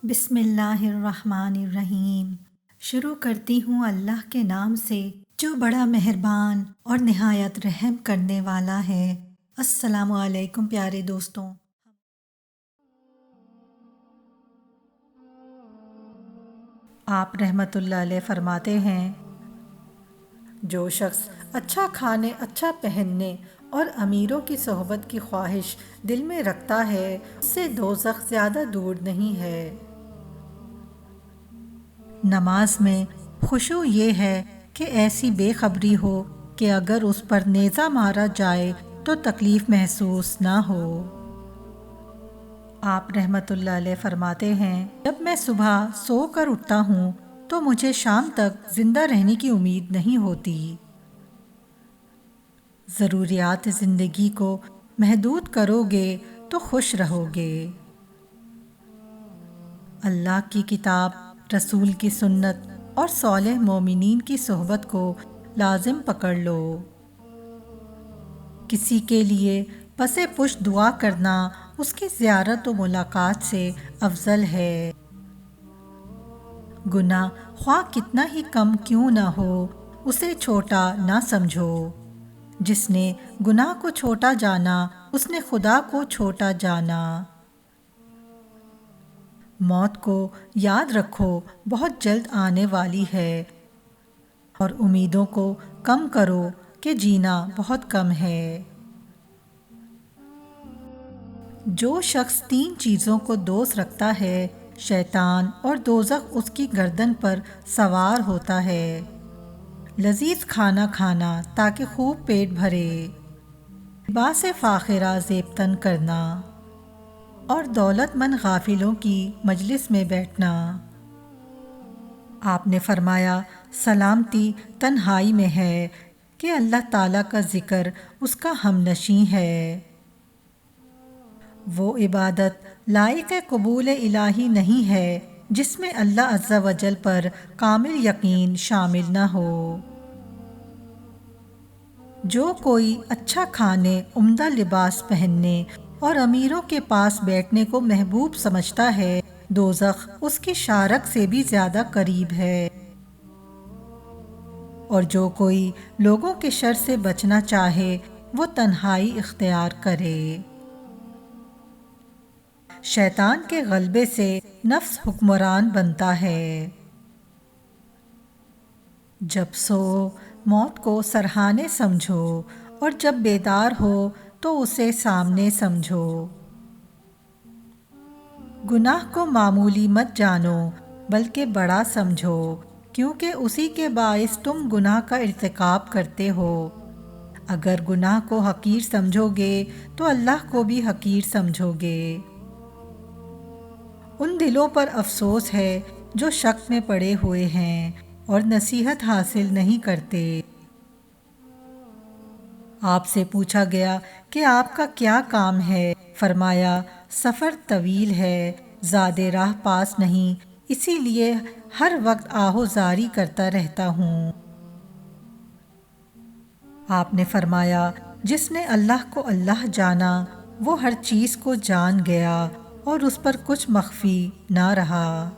بسم اللہ الرحمن الرحیم۔ شروع کرتی ہوں اللہ کے نام سے جو بڑا مہربان اور نہایت رحم کرنے والا ہے۔ السلام علیکم پیارے دوستوں۔ آپ رحمت اللہ علیہ فرماتے ہیں، جو شخص اچھا کھانے، اچھا پہننے اور امیروں کی صحبت کی خواہش دل میں رکھتا ہے، اس سے دوزخ زیادہ دور نہیں ہے۔ نماز میں خشوع یہ ہے کہ ایسی بے خبری ہو کہ اگر اس پر نیزہ مارا جائے تو تکلیف محسوس نہ ہو۔ آپ رحمت اللہ علیہ فرماتے ہیں، جب میں صبح سو کر اٹھتا ہوں تو مجھے شام تک زندہ رہنے کی امید نہیں ہوتی۔ ضروریات زندگی کو محدود کرو گے تو خوش رہو گے۔ اللہ کی کتاب، رسول کی سنت اور صالح مومنین کی صحبت کو لازم پکڑ لو۔ کسی کے لیے پس پشت دعا کرنا اس کی زیارت و ملاقات سے افضل ہے۔ گناہ خواہ کتنا ہی کم کیوں نہ ہو، اسے چھوٹا نہ سمجھو۔ جس نے گناہ کو چھوٹا جانا، اس نے خدا کو چھوٹا جانا۔ موت کو یاد رکھو، بہت جلد آنے والی ہے، اور امیدوں کو کم کرو کہ جینا بہت کم ہے۔ جو شخص تین چیزوں کو دوست رکھتا ہے، شیطان اور دوزخ اس کی گردن پر سوار ہوتا ہے۔ لذیذ کھانا کھانا تاکہ خوب پیٹ بھرے، لباس فاخرہ زیب تن کرنا، اور دولت مند غافلوں کی مجلس میں بیٹھنا۔ آپ نے فرمایا، سلامتی تنہائی میں ہے کہ اللہ تعالیٰ کا ذکر اس کا ہمنشیں ہے۔ وہ عبادت لائق قبول الہی نہیں ہے جس میں اللہ عز و جل پر کامل یقین شامل نہ ہو۔ جو کوئی اچھا کھانے، عمدہ لباس پہننے اور امیروں کے پاس بیٹھنے کو محبوب سمجھتا ہے، دوزخ اس کی شارک سے بھی زیادہ قریب ہے۔ اور جو کوئی لوگوں کے شر سے بچنا چاہے، وہ تنہائی اختیار کرے۔ شیطان کے غلبے سے نفس حکمران بنتا ہے۔ جب سو موت کو سرہانے سمجھو، اور جب بیدار ہو تو اسے سامنے سمجھو۔ گناہ کو معمولی مت جانو بلکہ بڑا سمجھو، کیونکہ اسی کے باعث تم گناہ کا ارتکاب کرتے ہو۔ اگر گناہ کو حقیر سمجھو گے تو اللہ کو بھی حقیر سمجھو گے۔ ان دلوں پر افسوس ہے جو شک میں پڑے ہوئے ہیں اور نصیحت حاصل نہیں کرتے۔ آپ سے پوچھا گیا کہ آپ کا کیا کام ہے؟ فرمایا، سفر طویل ہے، زاد راہ پاس نہیں، اسی لیے ہر وقت آہوزاری کرتا رہتا ہوں۔ آپ نے فرمایا، جس نے اللہ کو اللہ جانا، وہ ہر چیز کو جان گیا اور اس پر کچھ مخفی نہ رہا۔